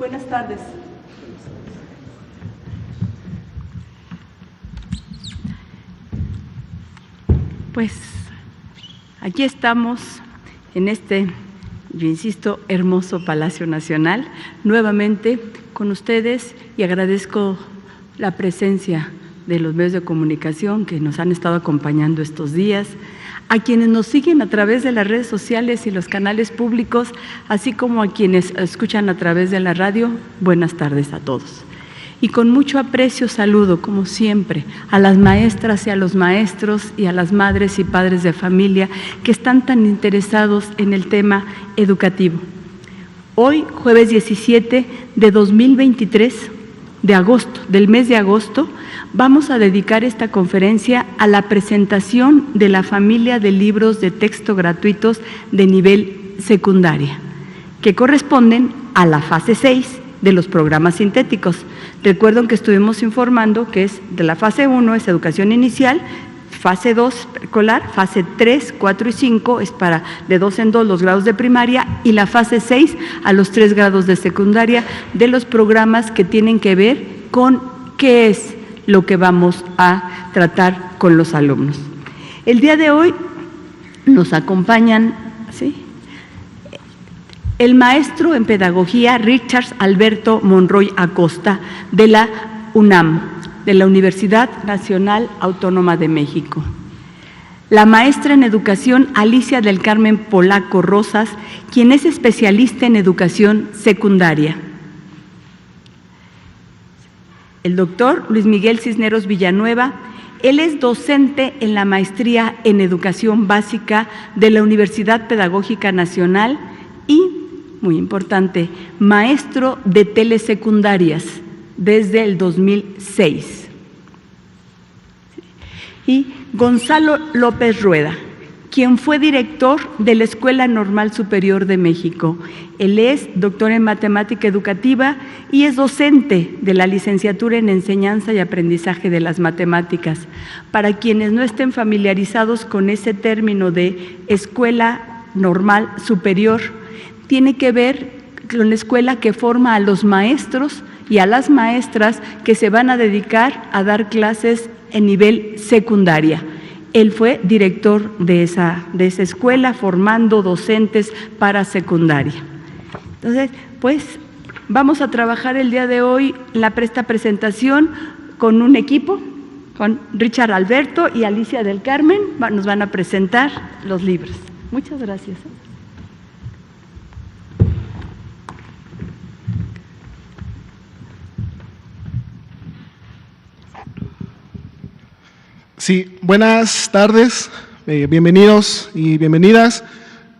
Buenas tardes. Pues aquí estamos en este, yo insisto, hermoso Palacio Nacional, nuevamente con ustedes, y agradezco la presencia de los medios de comunicación que nos han estado acompañando estos días, a quienes nos siguen a través de las redes sociales y los canales públicos, así como a quienes escuchan a través de la radio. Buenas tardes a todos. Y con mucho aprecio saludo, como siempre, a las maestras y a los maestros y a las madres y padres de familia que están tan interesados en el tema educativo. Hoy, jueves 17 de 2023, del mes de agosto, vamos a dedicar esta conferencia a la presentación de la familia de libros de texto gratuitos de nivel secundaria, que corresponden a la fase 6 de los programas sintéticos. Recuerden que estuvimos informando que es de la fase 1 es educación inicial, fase 2 preescolar, fase 3, 4 y 5 es para de 2 en 2 los grados de primaria, y la fase 6 a los 3 grados de secundaria de los programas que tienen que ver con qué es lo que vamos a tratar con los alumnos. El día de hoy nos acompañan, ¿sí?, el maestro en pedagogía Richard Alberto Monroy Acosta, de la UNAM, de la Universidad Nacional Autónoma de México. La maestra en educación Alicia del Carmen Polaco Rosas, quien es especialista en educación secundaria. El doctor Luis Miguel Cisneros Villanueva, él es docente en la maestría en educación básica de la Universidad Pedagógica Nacional y, muy importante, maestro de telesecundarias desde el 2006. Y Gonzalo López Rueda, quien fue director de la Escuela Normal Superior de México. Él es doctor en matemática educativa y es docente de la licenciatura en enseñanza y aprendizaje de las matemáticas. Para quienes no estén familiarizados con ese término de Escuela Normal Superior, tiene que ver con la escuela que forma a los maestros y a las maestras que se van a dedicar a dar clases en nivel secundaria. Él fue director de esa escuela, formando docentes para secundaria. Entonces, pues, vamos a trabajar el día de hoy esta presentación con un equipo, con Richard Alberto y Alicia del Carmen. Nos van a presentar los libros. Muchas gracias. Sí, buenas tardes, bienvenidos y bienvenidas.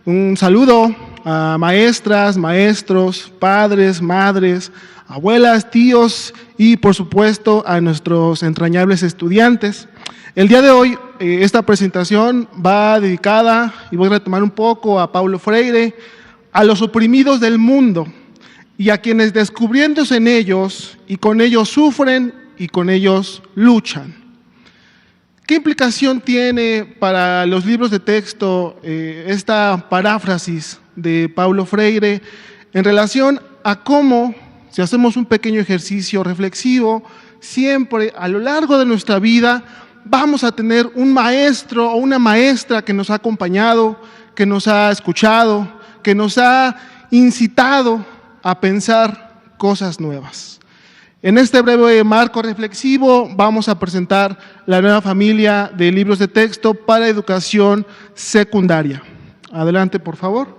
Un saludo a maestras, maestros, padres, madres, abuelas, tíos y, por supuesto, a nuestros entrañables estudiantes. El día de hoy, esta presentación va dedicada, y voy a retomar un poco, a Paulo Freire, a los oprimidos del mundo y a quienes, descubriéndose en ellos y con ellos sufren y con ellos luchan. ¿Qué implicación tiene para los libros de texto esta paráfrasis de Paulo Freire en relación a cómo, si hacemos un pequeño ejercicio reflexivo, siempre a lo largo de nuestra vida vamos a tener un maestro o una maestra que nos ha acompañado, que nos ha escuchado, que nos ha incitado a pensar cosas nuevas? En este breve marco reflexivo vamos a presentar la nueva familia de libros de texto para educación secundaria. Adelante, por favor.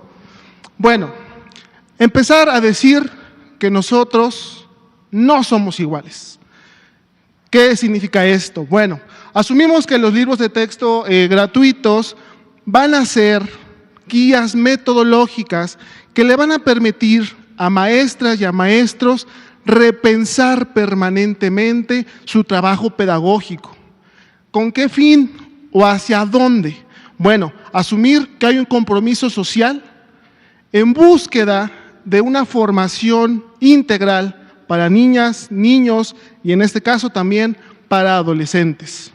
Bueno, empezar a decir que nosotros no somos iguales. ¿Qué significa esto? Bueno, asumimos que los libros de texto gratuitos van a ser guías metodológicas que le van a permitir a maestras y a maestros repensar permanentemente su trabajo pedagógico. ¿Con qué fin o hacia dónde? Bueno, asumir que hay un compromiso social en búsqueda de una formación integral para niñas, niños y en este caso también para adolescentes.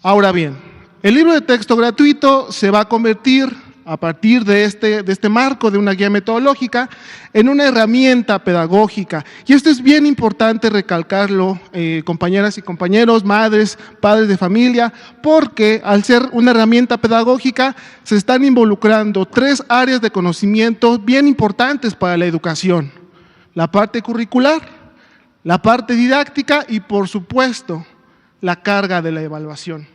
Ahora bien, el libro de texto gratuito se va a convertir a partir de este marco de una guía metodológica, en una herramienta pedagógica. Y esto es bien importante recalcarlo, compañeras y compañeros, madres, padres de familia, porque al ser una herramienta pedagógica se están involucrando 3 áreas de conocimiento bien importantes para la educación: la parte curricular, la parte didáctica y, por supuesto, la carga de la evaluación.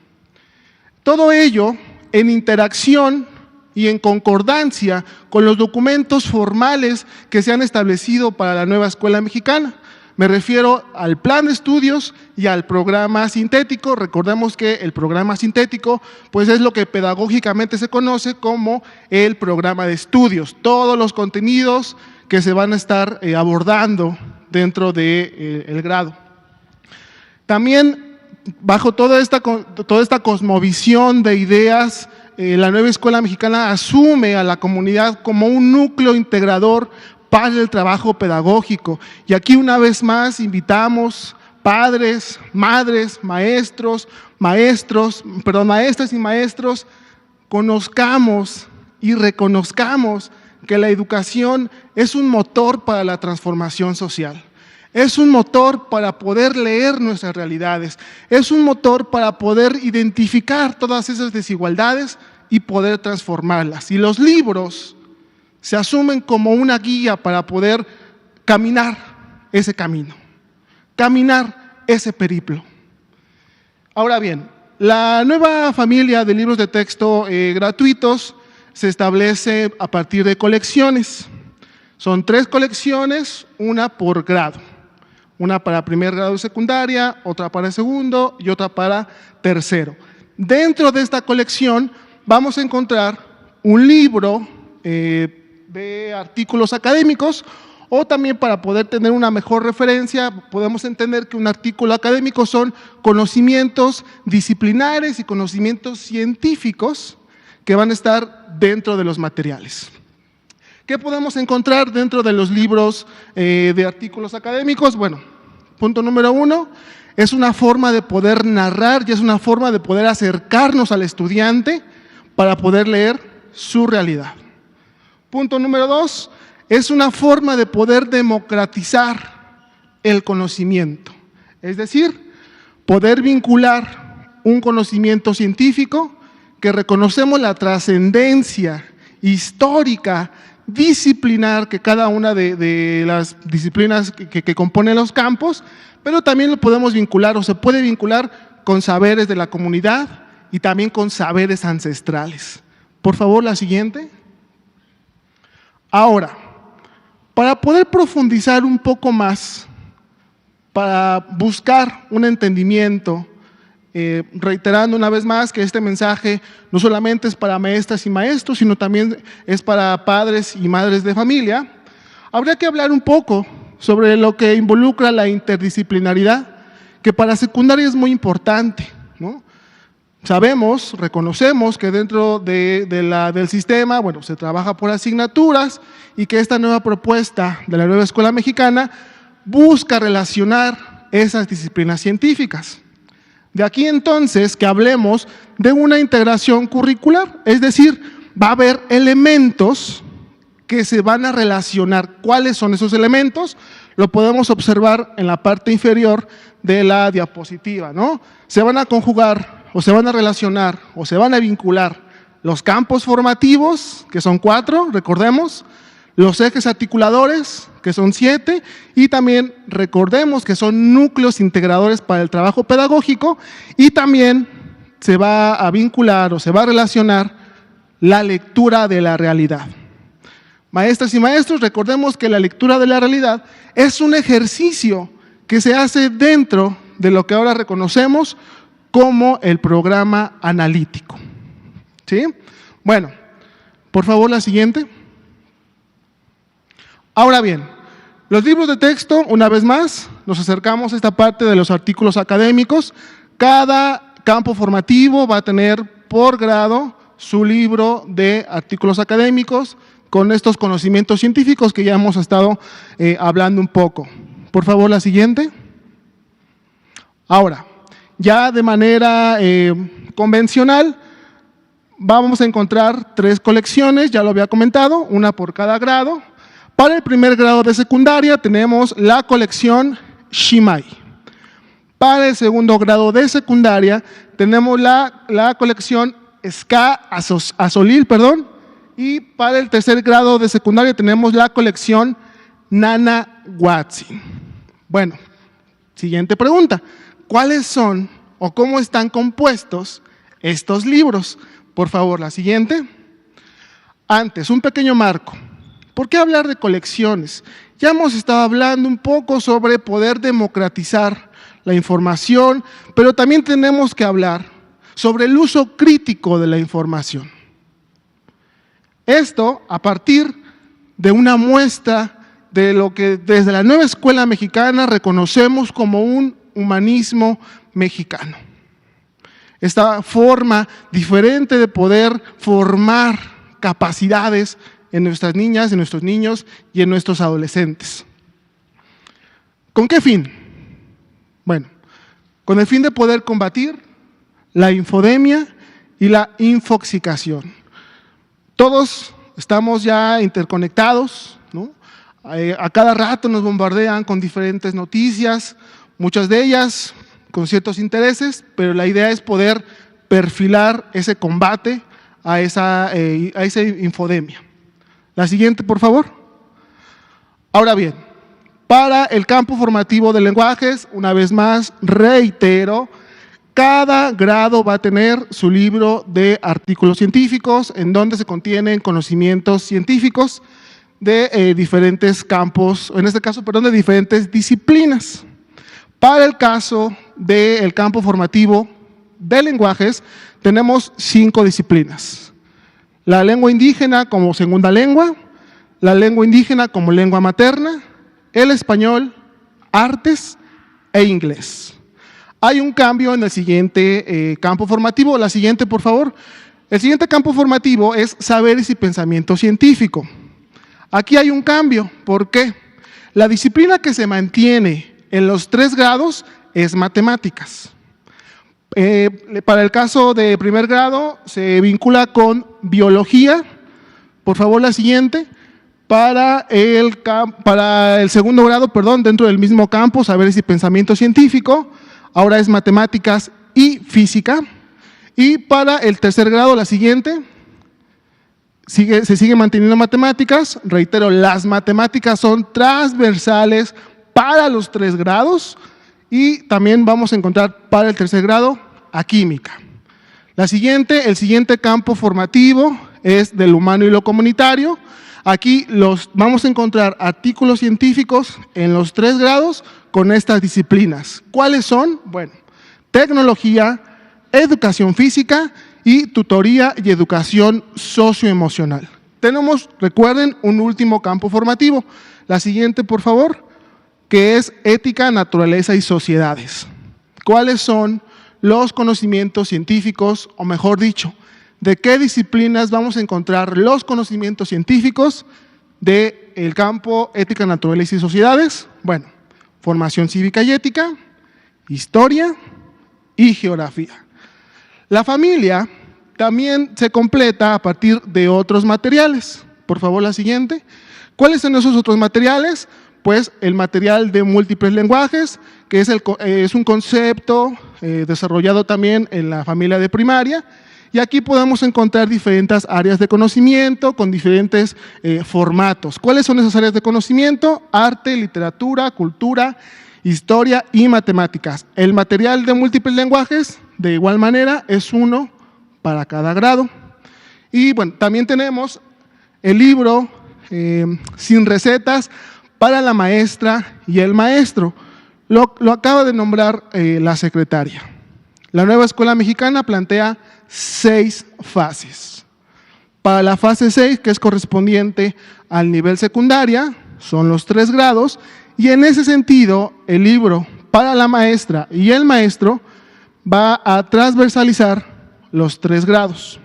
Todo ello en interacción y en concordancia con los documentos formales que se han establecido para la nueva escuela mexicana. Me refiero al plan de estudios y al programa sintético. Recordemos que el programa sintético pues es lo que pedagógicamente se conoce como el programa de estudios. Todos los contenidos que se van a estar abordando dentro del grado. También bajo toda esta cosmovisión de ideas, la nueva escuela mexicana asume a la comunidad como un núcleo integrador para el trabajo pedagógico. Y aquí una vez más invitamos padres, madres, maestras y maestros, conozcamos y reconozcamos que la educación es un motor para la transformación social. Es un motor para poder leer nuestras realidades, es un motor para poder identificar todas esas desigualdades y poder transformarlas. Y los libros se asumen como una guía para poder caminar ese camino, caminar ese periplo. Ahora bien, la nueva familia de libros de texto gratuitos se establece a partir de colecciones. Son 3 colecciones, una por grado. Una para primer grado de secundaria, otra para segundo y otra para tercero. Dentro de esta colección vamos a encontrar un libro de artículos académicos, o también, para poder tener una mejor referencia, podemos entender que un artículo académico son conocimientos disciplinares y conocimientos científicos que van a estar dentro de los materiales. ¿Qué podemos encontrar dentro de los libros de artículos académicos? Bueno, punto número 1, es una forma de poder narrar y es una forma de poder acercarnos al estudiante para poder leer su realidad. Punto número 2, es una forma de poder democratizar el conocimiento, es decir, poder vincular un conocimiento científico que reconocemos la trascendencia histórica, disciplinar que cada una de las disciplinas que componen los campos, pero también lo podemos vincular o se puede vincular con saberes de la comunidad y también con saberes ancestrales. Por favor, la siguiente. Ahora, para poder profundizar un poco más, para buscar un entendimiento, reiterando una vez más que este mensaje no solamente es para maestras y maestros, sino también es para padres y madres de familia, habría que hablar un poco sobre lo que involucra la interdisciplinaridad, que para secundaria es muy importante, ¿no? Sabemos, reconocemos que dentro del sistema, bueno, se trabaja por asignaturas y que esta nueva propuesta de la nueva escuela mexicana busca relacionar esas disciplinas científicas. De aquí entonces que hablemos de una integración curricular, es decir, va a haber elementos que se van a relacionar. ¿Cuáles son esos elementos? Lo podemos observar en la parte inferior de la diapositiva, ¿no? Se van a conjugar o se van a relacionar o se van a vincular los campos formativos, que son 4, recordemos, los ejes articuladores, que son 7, y también recordemos que son núcleos integradores para el trabajo pedagógico, y también se va a vincular o se va a relacionar la lectura de la realidad. Maestras y maestros, recordemos que la lectura de la realidad es un ejercicio que se hace dentro de lo que ahora reconocemos como el programa analítico. ¿Sí? Bueno, por favor, la siguiente. Ahora bien, los libros de texto, una vez más, nos acercamos a esta parte de los artículos académicos. Cada campo formativo va a tener por grado su libro de artículos académicos con estos conocimientos científicos que ya hemos estado hablando un poco. Por favor, la siguiente. Ahora, ya de manera convencional, vamos a encontrar 3 colecciones, ya lo había comentado, una por cada grado. Para el primer grado de secundaria tenemos la colección Shimai. Para el segundo grado de secundaria tenemos la colección Ska Azolil, y para el tercer grado de secundaria tenemos la colección Nana Watson. Bueno, siguiente pregunta. ¿Cuáles son o cómo están compuestos estos libros? Por favor, la siguiente. Antes, un pequeño marco. ¿Por qué hablar de colecciones? Ya hemos estado hablando un poco sobre poder democratizar la información, pero también tenemos que hablar sobre el uso crítico de la información. Esto a partir de una muestra de lo que desde la nueva escuela mexicana reconocemos como un humanismo mexicano. Esta forma diferente de poder formar capacidades en nuestras niñas, en nuestros niños y en nuestros adolescentes. ¿Con qué fin? Bueno, con el fin de poder combatir la infodemia y la infoxicación. Todos estamos ya interconectados, ¿no? A cada rato nos bombardean con diferentes noticias, muchas de ellas con ciertos intereses, pero la idea es poder perfilar ese combate a esa infodemia. La siguiente, por favor. Ahora bien, para el campo formativo de lenguajes, una vez más, reitero, cada grado va a tener su libro de artículos científicos en donde se contienen conocimientos científicos de diferentes campos, en este caso, de diferentes disciplinas. Para el caso del campo formativo de lenguajes, tenemos 5 disciplinas. La lengua indígena como segunda lengua, la lengua indígena como lengua materna, el español, artes e inglés. Hay un cambio en el siguiente campo formativo. La siguiente, por favor. El siguiente campo formativo es saberes y pensamiento científico. Aquí hay un cambio. ¿Por qué? La disciplina que se mantiene en los 3 grados es matemáticas. Para el caso de primer grado se vincula con biología. Por favor, la siguiente. Para el segundo grado, dentro del mismo campo, saberes y pensamiento científico, ahora es matemáticas y física. Y para el tercer grado, la siguiente, se sigue manteniendo matemáticas. Reitero, las matemáticas son transversales para los 3 grados y también vamos a encontrar para el tercer grado a química. El siguiente campo formativo es del humano y lo comunitario. Aquí vamos a encontrar artículos científicos en los 3 grados con estas disciplinas. ¿Cuáles son? Bueno, tecnología, educación física y tutoría y educación socioemocional. Tenemos, recuerden, un último campo formativo. La siguiente, por favor, que es ética, naturaleza y sociedades. ¿Cuáles son los conocimientos científicos, o mejor dicho, de qué disciplinas vamos a encontrar los conocimientos científicos del campo ética, naturaleza y sociedades? Bueno, formación cívica y ética, historia y geografía. La familia también se completa a partir de otros materiales. Por favor, la siguiente. ¿Cuáles son esos otros materiales? Pues el material de múltiples lenguajes, que es un concepto desarrollado también en la familia de primaria, y aquí podemos encontrar diferentes áreas de conocimiento con diferentes formatos. ¿Cuáles son esas áreas de conocimiento? Arte, literatura, cultura, historia y matemáticas. El material de múltiples lenguajes, de igual manera, es uno para cada grado. Y bueno, también tenemos el libro sin recetas para la maestra y el maestro. Lo acaba de nombrar la secretaria. La nueva escuela mexicana plantea 6 fases. Para la fase 6, que es correspondiente al nivel secundaria, son los 3 grados, y en ese sentido, el libro para la maestra y el maestro va a transversalizar los 3 grados.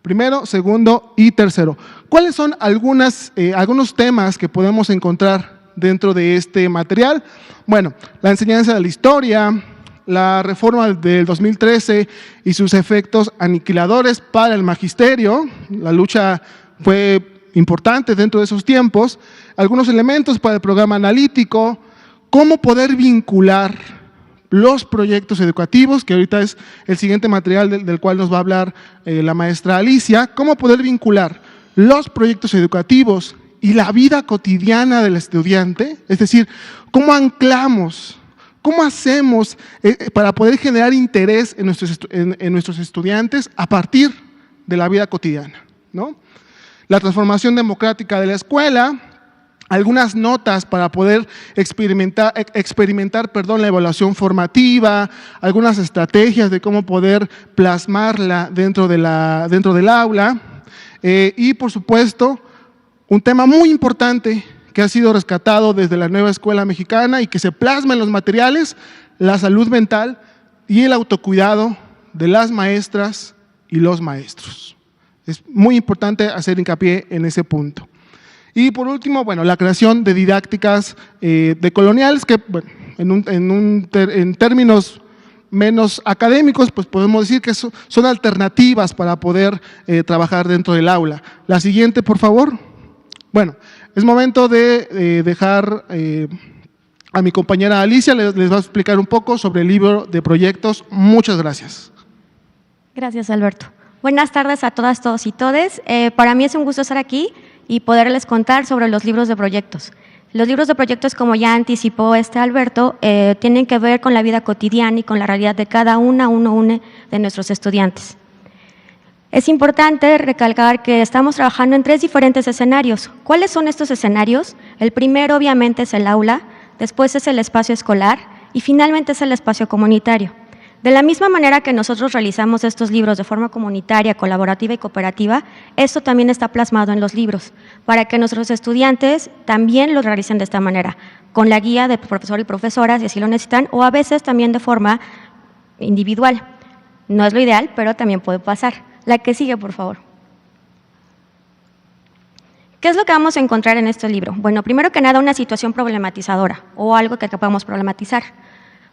Primero, segundo y tercero. ¿Cuáles son algunos temas que podemos encontrar dentro de este material? Bueno, la enseñanza de la historia, la reforma del 2013 y sus efectos aniquiladores para el magisterio. La lucha fue importante dentro de esos tiempos. Algunos elementos para el programa analítico, cómo poder vincular los proyectos educativos, que ahorita es el siguiente material del cual nos va a hablar la maestra Alicia, cómo poder vincular los proyectos educativos y la vida cotidiana del estudiante, es decir, cómo anclamos, cómo hacemos para poder generar interés en nuestros estudiantes a partir de la vida cotidiana, ¿no? La transformación democrática de la escuela, algunas notas para poder experimentar la evaluación formativa, algunas estrategias de cómo poder plasmarla dentro del aula, y por supuesto, un tema muy importante que ha sido rescatado desde la nueva escuela mexicana y que se plasma en los materiales, la salud mental y el autocuidado de las maestras y los maestros. Es muy importante hacer hincapié en ese punto. Y por último, bueno, la creación de didácticas decoloniales que, bueno, en términos menos académicos, pues podemos decir que son alternativas para poder trabajar dentro del aula. La siguiente, por favor. Bueno, es momento de dejar a mi compañera Alicia, les va a explicar un poco sobre el libro de proyectos. Muchas gracias. Gracias, Alberto. Buenas tardes a todas, todos y todes. Para mí es un gusto estar aquí y poderles contar sobre los libros de proyectos. Los libros de proyectos, como ya anticipó Alberto, tienen que ver con la vida cotidiana y con la realidad de cada uno de nuestros estudiantes. Es importante recalcar que estamos trabajando en 3 diferentes escenarios. ¿Cuáles son estos escenarios? El primero, obviamente, es el aula, después es el espacio escolar y finalmente es el espacio comunitario. De la misma manera que nosotros realizamos estos libros de forma comunitaria, colaborativa y cooperativa, esto también está plasmado en los libros, para que nuestros estudiantes también lo realicen de esta manera, con la guía de profesor y profesoras, si así lo necesitan, o a veces también de forma individual. No es lo ideal, pero también puede pasar. La que sigue, por favor. ¿Qué es lo que vamos a encontrar en este libro? Bueno, primero que nada, una situación problematizadora o algo que podamos problematizar.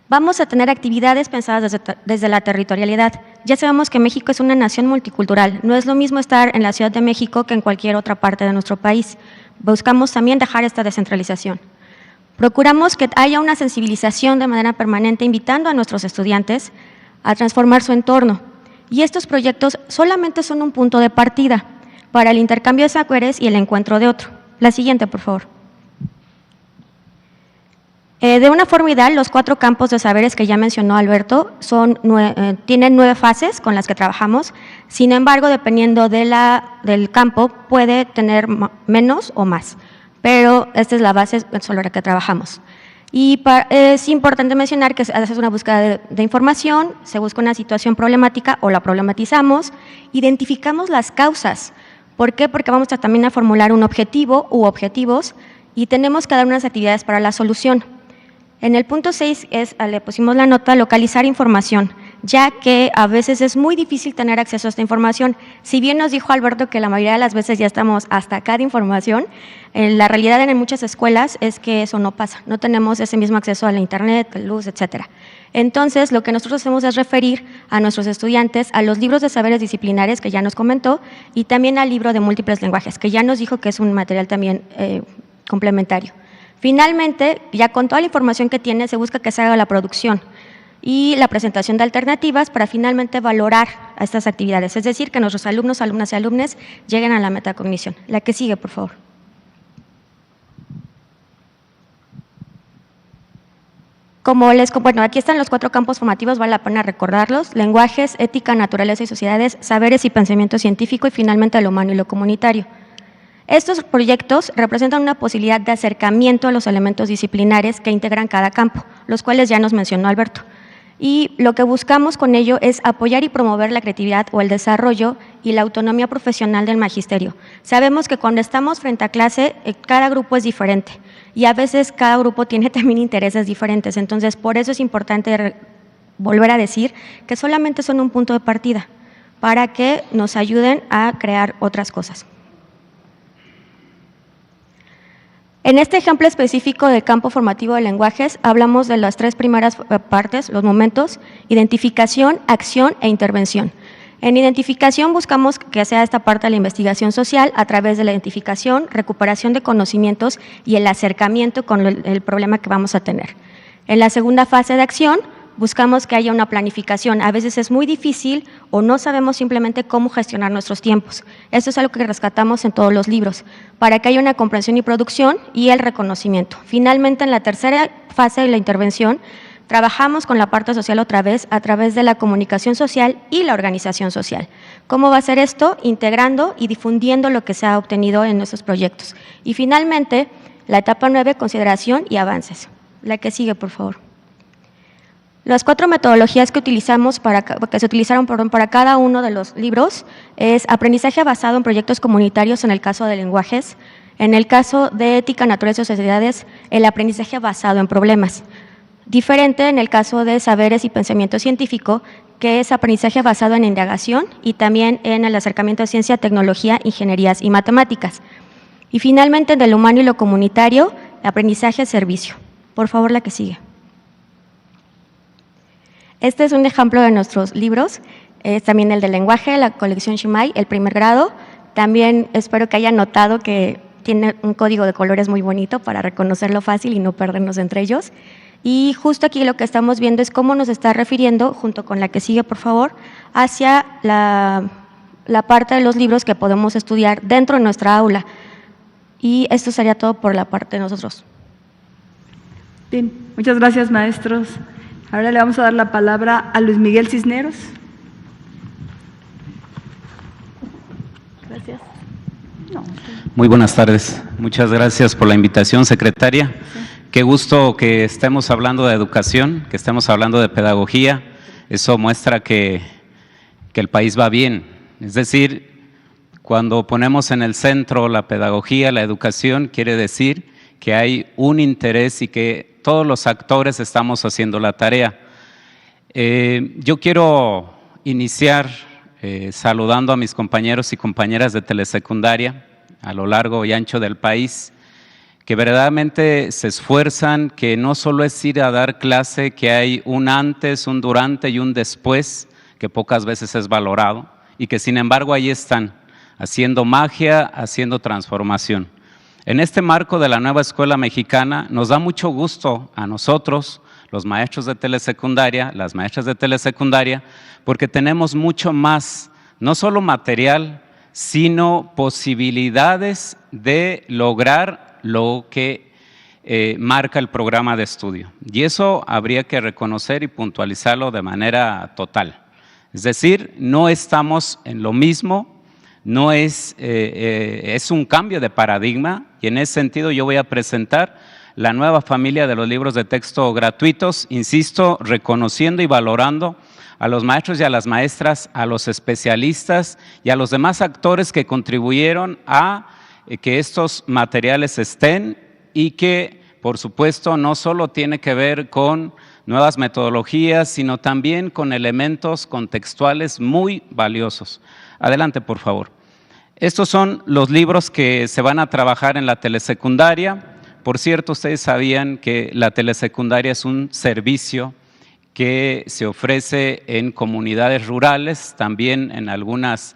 Vamos a tener actividades pensadas desde la territorialidad. Ya sabemos que México es una nación multicultural. No es lo mismo estar en la Ciudad de México que en cualquier otra parte de nuestro país. Buscamos también dejar esta descentralización. Procuramos que haya una sensibilización de manera permanente, invitando a nuestros estudiantes a transformar su entorno. Y estos proyectos solamente son un punto de partida para el intercambio de saberes y el encuentro de otro. La siguiente, por favor. De una forma ideal, los 4 campos de saberes que ya mencionó Alberto tienen 9 fases con las que trabajamos. Sin embargo, dependiendo del campo, puede tener menos o más, pero esta es la base sobre la que trabajamos. Y es importante mencionar que se hace una búsqueda de información, se busca una situación problemática o la problematizamos, identificamos las causas. ¿Por qué? Porque vamos también a formular un objetivo u objetivos y tenemos que dar unas actividades para la solución. En el punto 6 le pusimos la nota localizar información, ya que a veces es muy difícil tener acceso a esta información. Si bien nos dijo Alberto que la mayoría de las veces ya estamos hasta acá de información, la realidad en muchas escuelas es que eso no pasa, no tenemos ese mismo acceso a la internet, luz, etcétera. Entonces, lo que nosotros hacemos es referir a nuestros estudiantes a los libros de saberes disciplinares que ya nos comentó y también al libro de múltiples lenguajes, que ya nos dijo que es un material también complementario. Finalmente, ya con toda la información que tiene, se busca que se haga la producción y la presentación de alternativas para finalmente valorar a estas actividades, es decir, que nuestros alumnos, alumnas y alumnes lleguen a la metacognición. La que sigue, por favor. Bueno, aquí están los 4 campos formativos, vale la pena recordarlos: lenguajes, ética, naturaleza y sociedades, saberes y pensamiento científico y finalmente lo humano y lo comunitario. Estos proyectos representan una posibilidad de acercamiento a los elementos disciplinares que integran cada campo, los cuales ya nos mencionó Alberto. Y lo que buscamos con ello es apoyar y promover la creatividad o el desarrollo y la autonomía profesional del magisterio. Sabemos que cuando estamos frente a clase, cada grupo es diferente y a veces cada grupo tiene también intereses diferentes. Entonces, por eso es importante volver a decir que solamente son un punto de partida para que nos ayuden a crear otras cosas. En este ejemplo específico del campo formativo de lenguajes, hablamos de las tres primeras partes, los momentos: identificación, acción e intervención. En identificación buscamos que sea esta parte de la investigación social a través de la identificación, recuperación de conocimientos y el acercamiento con el problema que vamos a tener. En la segunda fase de acción, buscamos que haya una planificación. A veces es muy difícil o no sabemos simplemente cómo gestionar nuestros tiempos. Esto es algo que rescatamos en todos los libros, para que haya una comprensión y producción y el reconocimiento. Finalmente, en la tercera fase de la intervención, trabajamos con la parte social otra vez a través de la comunicación social y la organización social. ¿Cómo va a ser esto? Integrando y difundiendo lo que se ha obtenido en nuestros proyectos. Y finalmente, la etapa 9, consideración y avances. La que sigue, por favor. Las 4 metodologías que se utilizaron para cada uno de los libros es aprendizaje basado en proyectos comunitarios en el caso de lenguajes, en el caso de ética, naturaleza y sociedades, el aprendizaje basado en problemas. Diferente en el caso de saberes y pensamiento científico, que es aprendizaje basado en indagación y también en el acercamiento a ciencia, tecnología, ingenierías y matemáticas. Y finalmente, en el humano y lo comunitario, aprendizaje servicio. Por favor, la que sigue. Este es un ejemplo de nuestros libros, es también el de lenguaje, la colección Shimai, el primer grado. También espero que hayan notado que tiene un código de colores muy bonito para reconocerlo fácil y no perdernos entre ellos. Y justo aquí lo que estamos viendo es cómo nos está refiriendo, junto con la que sigue, por favor, hacia la parte de los libros que podemos estudiar dentro de nuestra aula. Y esto sería todo por la parte de nosotros. Bien, muchas gracias, maestros. Ahora le vamos a dar la palabra a Luis Miguel Cisneros. Gracias. Muy buenas tardes. Muchas gracias por la invitación, secretaria. Sí. Qué gusto que estemos hablando de educación, que estemos hablando de pedagogía. Eso muestra que el país va bien. Es decir, cuando ponemos en el centro la pedagogía, la educación, quiere decir que hay un interés y que todos los actores estamos haciendo la tarea. Yo quiero iniciar saludando a mis compañeros y compañeras de telesecundaria a lo largo y ancho del país, que verdaderamente se esfuerzan, que no solo es ir a dar clase, que hay un antes, un durante y un después, que pocas veces es valorado, y que sin embargo ahí están, haciendo magia, haciendo transformación. En este marco de la nueva escuela mexicana nos da mucho gusto a nosotros, los maestros de telesecundaria, las maestras de telesecundaria, porque tenemos mucho más, no solo material, sino posibilidades de lograr lo que marca el programa de estudio. Y eso habría que reconocer y puntualizarlo de manera total. Es decir, no estamos en lo mismo. No es un cambio de paradigma y en ese sentido yo voy a presentar la nueva familia de los libros de texto gratuitos, insisto, reconociendo y valorando a los maestros y a las maestras, a los especialistas y a los demás actores que contribuyeron a que estos materiales estén y que, por supuesto, no solo tiene que ver con nuevas metodologías, sino también con elementos contextuales muy valiosos. Adelante, por favor. Estos son los libros que se van a trabajar en la telesecundaria. Por cierto, ustedes sabían que la telesecundaria es un servicio que se ofrece en comunidades rurales, también en algunas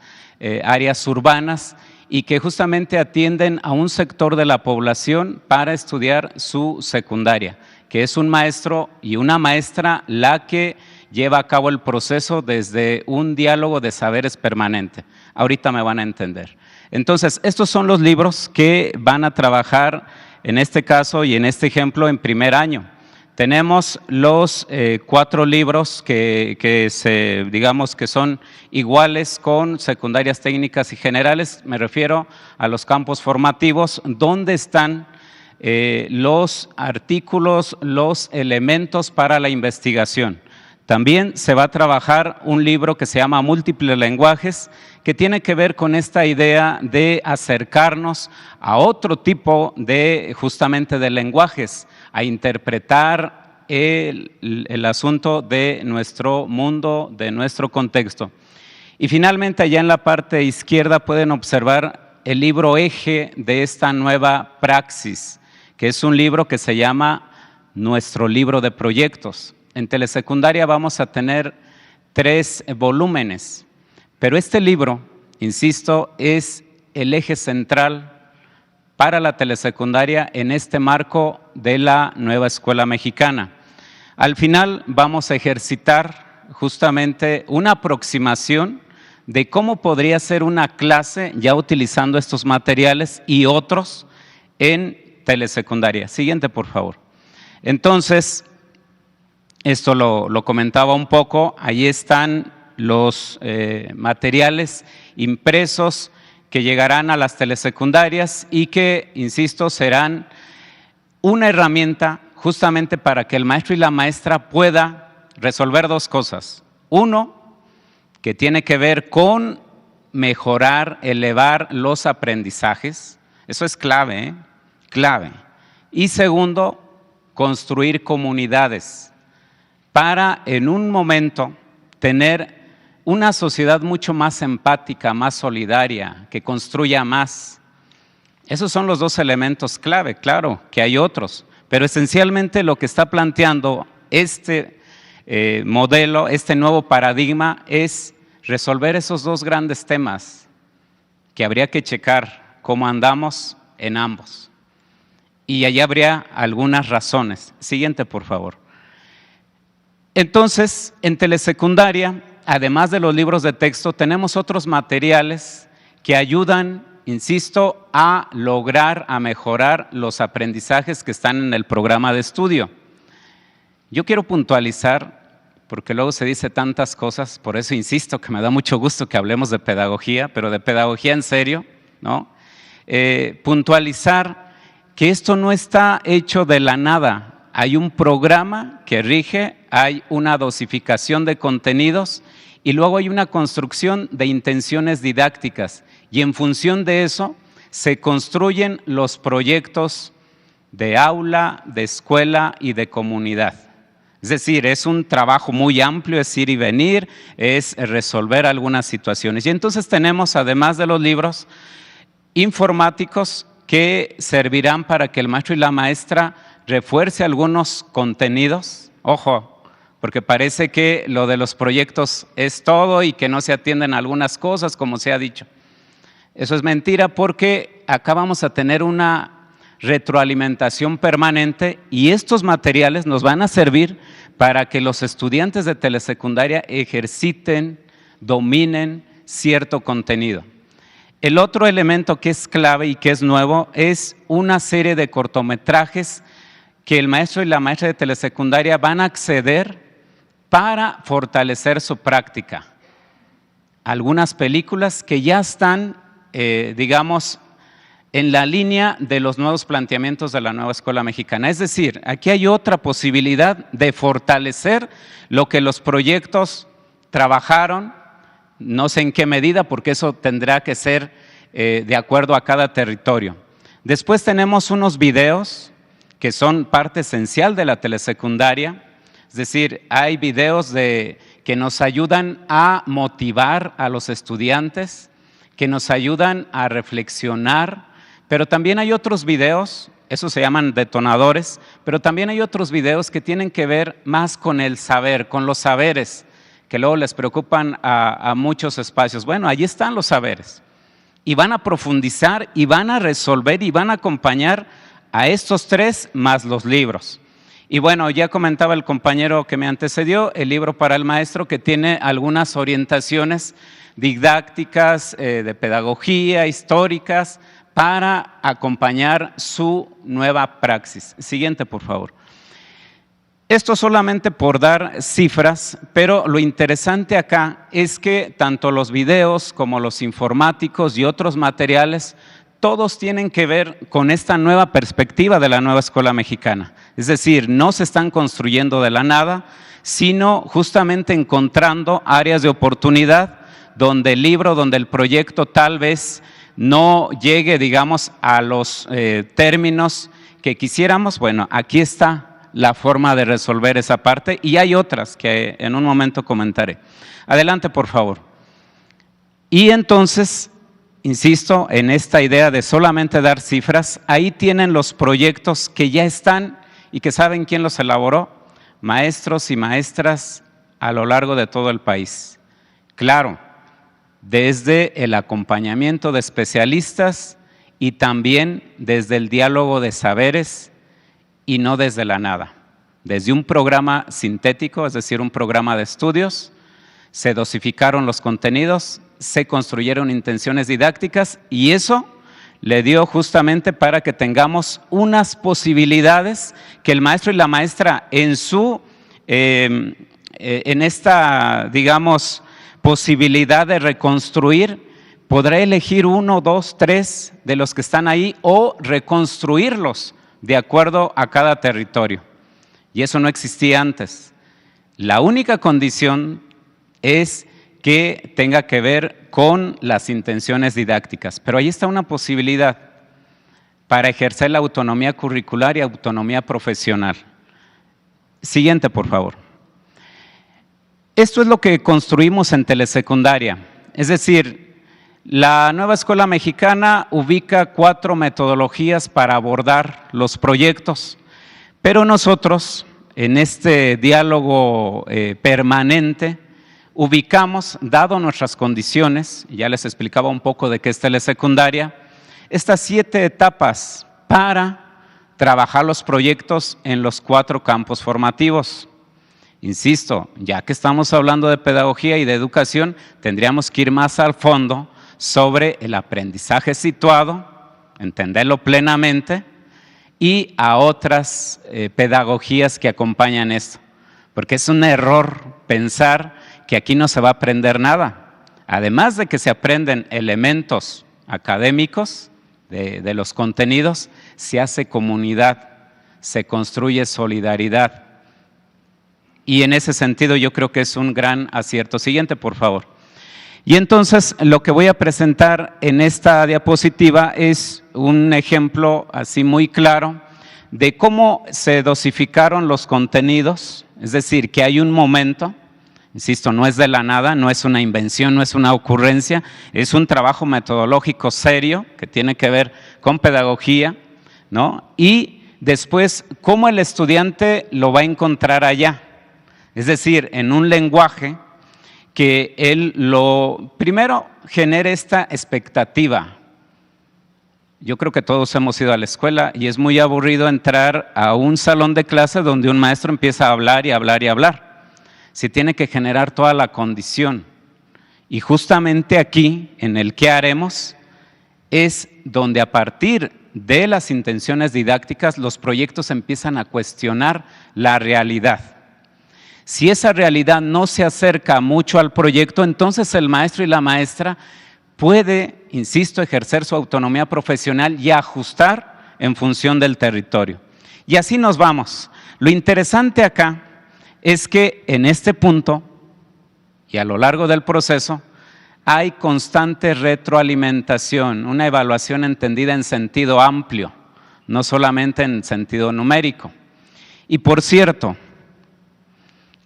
áreas urbanas, y que justamente atienden a un sector de la población para estudiar su secundaria, que es un maestro y una maestra la que lleva a cabo el proceso desde un diálogo de saberes permanente. Ahorita me van a entender. Entonces, estos son los libros que van a trabajar en este caso y en este ejemplo en primer año. Tenemos los 4 libros digamos que son iguales con secundarias técnicas y generales. Me refiero a los campos formativos, donde están los artículos, los elementos para la investigación. También se va a trabajar un libro que se llama Múltiples lenguajes, que tiene que ver con esta idea de acercarnos a otro tipo de, justamente, de lenguajes, a interpretar el asunto de nuestro mundo, de nuestro contexto. Y finalmente, allá en la parte izquierda pueden observar el libro eje de esta nueva praxis, que es un libro que se llama Nuestro Libro de Proyectos. En telesecundaria vamos a tener 3 volúmenes, pero este libro, insisto, es el eje central para la telesecundaria en este marco de la nueva escuela mexicana. Al final vamos a ejercitar justamente una aproximación de cómo podría ser una clase ya utilizando estos materiales y otros en telesecundaria. Siguiente, por favor. Entonces, esto lo comentaba un poco, ahí están los materiales impresos que llegarán a las telesecundarias y que, insisto, serán una herramienta justamente para que el maestro y la maestra pueda resolver 2 cosas. Uno, que tiene que ver con mejorar, elevar los aprendizajes. Eso es clave, clave. Y segundo, construir comunidades para en un momento tener una sociedad mucho más empática, más solidaria, que construya más. Esos son los 2 elementos clave, claro, que hay otros, pero esencialmente lo que está planteando este modelo, este nuevo paradigma es resolver esos 2 grandes temas que habría que checar cómo andamos en ambos. Y allí habría algunas razones. Siguiente, por favor. Entonces, en telesecundaria, además de los libros de texto, tenemos otros materiales que ayudan, insisto, a lograr, a mejorar los aprendizajes que están en el programa de estudio. Yo quiero puntualizar, porque luego se dice tantas cosas, por eso insisto que me da mucho gusto que hablemos de pedagogía, pero de pedagogía en serio, ¿no? Puntualizar que esto no está hecho de la nada. Hay un programa que rige, hay una dosificación de contenidos y luego hay una construcción de intenciones didácticas. Y en función de eso se construyen los proyectos de aula, de escuela y de comunidad. Es decir, es un trabajo muy amplio, es ir y venir, es resolver algunas situaciones. Y entonces tenemos, además de los libros informáticos, que servirán para que el maestro y la maestra refuerce algunos contenidos. Ojo, porque parece que lo de los proyectos es todo y que no se atienden algunas cosas, como se ha dicho. Eso es mentira, porque acá vamos a tener una retroalimentación permanente y estos materiales nos van a servir para que los estudiantes de telesecundaria ejerciten, dominen cierto contenido. El otro elemento que es clave y que es nuevo es una serie de cortometrajes que el maestro y la maestra de telesecundaria van a acceder para fortalecer su práctica. Algunas películas que ya están, digamos, en la línea de los nuevos planteamientos de la nueva escuela mexicana. Es decir, aquí hay otra posibilidad de fortalecer lo que los proyectos trabajaron, no sé en qué medida, porque eso tendrá que ser de acuerdo a cada territorio. Después tenemos unos videos que son parte esencial de la telesecundaria, es decir, hay videos que nos ayudan a motivar a los estudiantes, que nos ayudan a reflexionar, pero también hay otros videos, esos se llaman detonadores, pero también hay otros videos que tienen que ver más con el saber, con los saberes, que luego les preocupan a muchos espacios. Bueno, allí están los saberes y van a profundizar y van a resolver y van a acompañar a estos 3 más los libros. Y bueno, ya comentaba el compañero que me antecedió, el libro para el maestro, que tiene algunas orientaciones didácticas, de pedagogía, históricas, para acompañar su nueva praxis. Siguiente, por favor. Esto solamente por dar cifras, pero lo interesante acá es que tanto los videos como los informáticos y otros materiales, todos tienen que ver con esta nueva perspectiva de la nueva escuela mexicana. Es decir, no se están construyendo de la nada, sino justamente encontrando áreas de oportunidad donde el libro, donde el proyecto tal vez no llegue, digamos, a los términos que quisiéramos. Bueno, aquí está la forma de resolver esa parte y hay otras que en un momento comentaré. Adelante, por favor. Y entonces, insisto en esta idea de solamente dar cifras, ahí tienen los proyectos que ya están y que saben quién los elaboró, maestros y maestras a lo largo de todo el país. Claro, desde el acompañamiento de especialistas y también desde el diálogo de saberes y no desde la nada. Desde un programa sintético, es decir, un programa de estudios, se dosificaron los contenidos, se construyeron intenciones didácticas y eso le dio justamente para que tengamos unas posibilidades que el maestro y la maestra en esta, digamos, posibilidad de reconstruir, podrá elegir 1, 2, 3 de los que están ahí o reconstruirlos de acuerdo a cada territorio. Y eso no existía antes. La única condición es que tenga que ver con las intenciones didácticas. Pero ahí está una posibilidad para ejercer la autonomía curricular y autonomía profesional. Siguiente, por favor. Esto es lo que construimos en telesecundaria. Es decir, la Nueva Escuela Mexicana ubica 4 metodologías para abordar los proyectos, pero nosotros, en este diálogo permanente, ubicamos, dado nuestras condiciones, ya les explicaba un poco de qué es telesecundaria, estas 7 etapas para trabajar los proyectos en los 4 campos formativos. Insisto, ya que estamos hablando de pedagogía y de educación, tendríamos que ir más al fondo sobre el aprendizaje situado, entenderlo plenamente, y a otras pedagogías que acompañan esto. Porque es un error pensar que aquí no se va a aprender nada. Además de que se aprenden elementos académicos de los contenidos, se hace comunidad, se construye solidaridad. Y en ese sentido yo creo que es un gran acierto. Siguiente, por favor. Y entonces lo que voy a presentar en esta diapositiva es un ejemplo así muy claro de cómo se dosificaron los contenidos, es decir, que hay un momento, insisto, no es de la nada, no es una invención, no es una ocurrencia, es un trabajo metodológico serio que tiene que ver con pedagogía, ¿no? Y después, cómo el estudiante lo va a encontrar allá, es decir, en un lenguaje que él primero genere esta expectativa. Yo creo que todos hemos ido a la escuela y es muy aburrido entrar a un salón de clase donde un maestro empieza a hablar y hablar y hablar. Se tiene que generar toda la condición. Y justamente aquí, en el qué haremos, es donde a partir de las intenciones didácticas los proyectos empiezan a cuestionar la realidad. Si esa realidad no se acerca mucho al proyecto, entonces el maestro y la maestra puede, insisto, ejercer su autonomía profesional y ajustar en función del territorio. Y así nos vamos. Lo interesante acá es que en este punto y a lo largo del proceso hay constante retroalimentación, una evaluación entendida en sentido amplio, no solamente en sentido numérico. Y por cierto,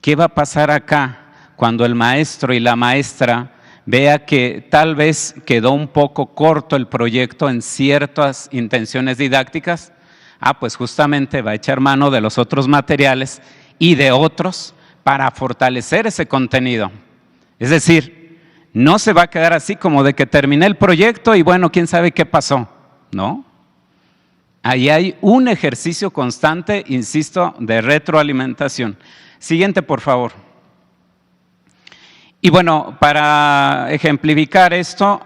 ¿qué va a pasar acá cuando el maestro y la maestra vea que tal vez quedó un poco corto el proyecto en ciertas intenciones didácticas? Pues justamente va a echar mano de los otros materiales y de otros para fortalecer ese contenido. Es decir, no se va a quedar así como de que terminé el proyecto y bueno, quién sabe qué pasó, ¿no? Ahí hay un ejercicio constante, insisto, de retroalimentación. Siguiente, por favor. Y bueno, para ejemplificar esto,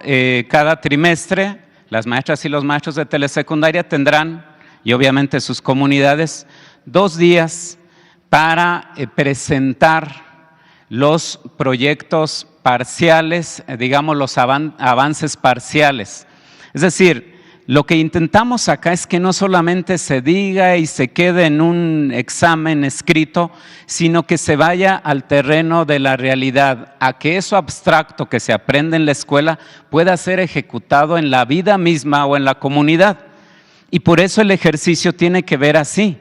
cada trimestre las maestras y los maestros de telesecundaria tendrán, y obviamente sus comunidades, 2 días para presentar los proyectos parciales, digamos los avances parciales. Es decir, lo que intentamos acá es que no solamente se diga y se quede en un examen escrito, sino que se vaya al terreno de la realidad, a que eso abstracto que se aprende en la escuela pueda ser ejecutado en la vida misma o en la comunidad. Y por eso el ejercicio tiene que ver así.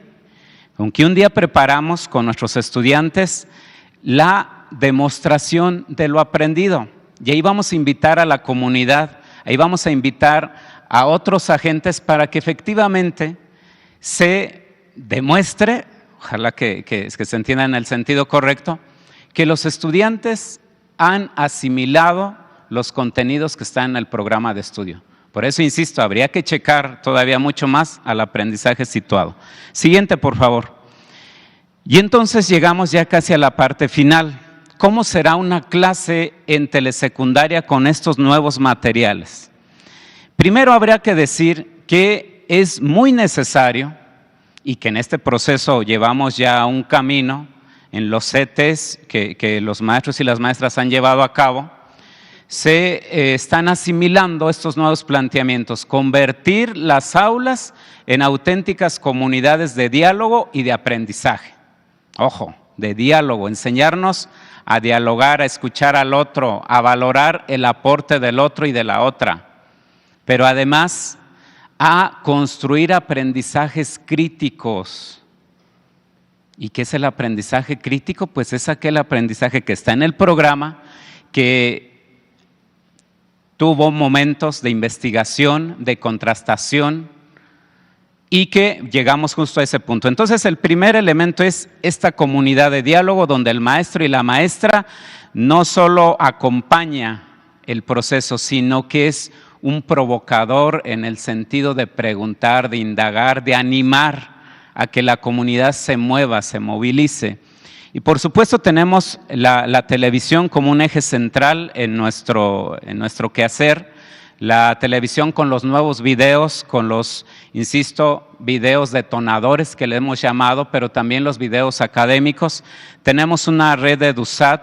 Aunque un día preparamos con nuestros estudiantes la demostración de lo aprendido, y ahí vamos a invitar a la comunidad Ahí vamos a invitar a otros agentes para que efectivamente se demuestre, ojalá que se entienda en el sentido correcto, que los estudiantes han asimilado los contenidos que están en el programa de estudio. Por eso, insisto, habría que checar todavía mucho más al aprendizaje situado. Siguiente, por favor. Y entonces llegamos ya casi a la parte final. ¿Cómo será una clase en telesecundaria con estos nuevos materiales? Primero habría que decir que es muy necesario y que en este proceso llevamos ya un camino en los CETES que los maestros y las maestras han llevado a cabo. Se están asimilando estos nuevos planteamientos, convertir las aulas en auténticas comunidades de diálogo y de aprendizaje. Ojo, de diálogo, enseñarnos a dialogar, a escuchar al otro, a valorar el aporte del otro y de la otra, pero además a construir aprendizajes críticos. ¿Y qué es el aprendizaje crítico? Pues es aquel aprendizaje que está en el programa, que tuvo momentos de investigación, de contrastación y que llegamos justo a ese punto. Entonces, el primer elemento es esta comunidad de diálogo donde el maestro y la maestra no solo acompaña el proceso, sino que es un provocador en el sentido de preguntar, de indagar, de animar a que la comunidad se mueva, se movilice. Y por supuesto tenemos la televisión como un eje central en nuestro quehacer, la televisión con los nuevos videos, con los, insisto, videos detonadores que le hemos llamado, pero también los videos académicos. Tenemos una red de EduSat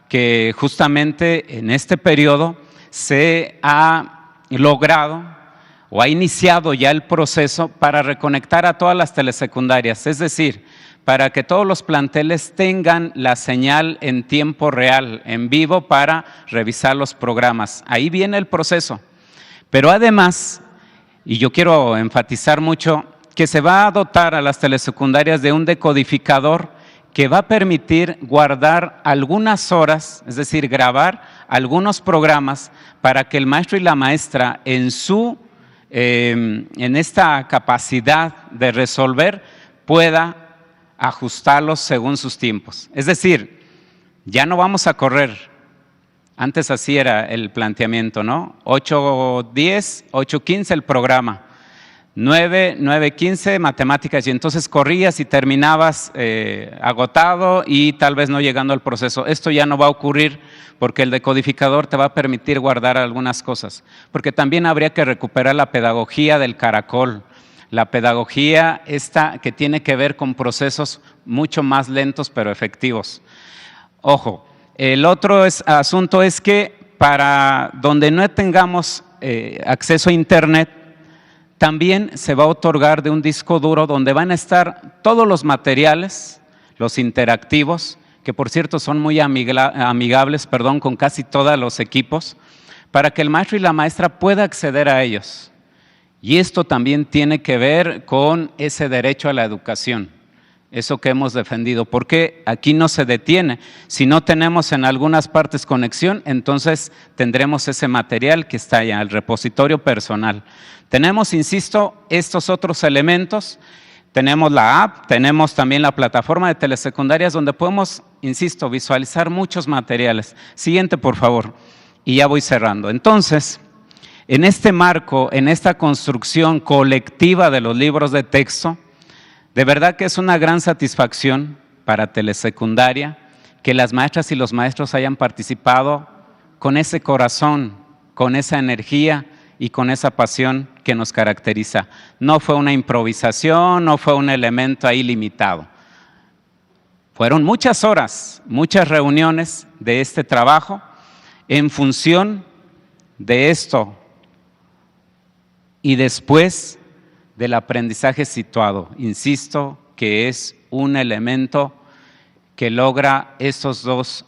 que justamente en este periodo se ha logrado o ha iniciado ya el proceso para reconectar a todas las telesecundarias, es decir, para que todos los planteles tengan la señal en tiempo real, en vivo, para revisar los programas. Ahí viene el proceso. Pero además, y yo quiero enfatizar mucho, que se va a dotar a las telesecundarias de un decodificador que va a permitir guardar algunas horas, es decir, grabar algunos programas para que el maestro y la maestra en esta capacidad de resolver pueda ajustarlos según sus tiempos. Es decir, ya no vamos a correr. Antes así era el planteamiento, ¿no? 8:10, 8:15 el programa, 9:15 matemáticas, y entonces corrías y terminabas agotado y tal vez no llegando al proceso. Esto ya no va a ocurrir porque el decodificador te va a permitir guardar algunas cosas, porque también habría que recuperar la pedagogía del caracol, la pedagogía esta que tiene que ver con procesos mucho más lentos pero efectivos. Ojo, el otro asunto es que para donde no tengamos acceso a internet, también se va a otorgar de un disco duro donde van a estar todos los materiales, los interactivos, que por cierto son muy amigables, con casi todos los equipos, para que el maestro y la maestra pueda acceder a ellos. Y esto también tiene que ver con ese derecho a la educación, eso que hemos defendido, porque aquí no se detiene. Si no tenemos en algunas partes conexión, entonces tendremos ese material que está allá, el repositorio personal. Tenemos, insisto, estos otros elementos, tenemos la app, tenemos también la plataforma de telesecundarias donde podemos, insisto, visualizar muchos materiales. Siguiente, por favor, y ya voy cerrando. Entonces, en este marco, en esta construcción colectiva de los libros de texto, de verdad que es una gran satisfacción para telesecundaria que las maestras y los maestros hayan participado con ese corazón, con esa energía y con esa pasión que nos caracteriza. No fue una improvisación, no fue un elemento ahí limitado. Fueron muchas horas, muchas reuniones de este trabajo en función de esto y después del aprendizaje situado. Insisto que es un elemento que logra estas dos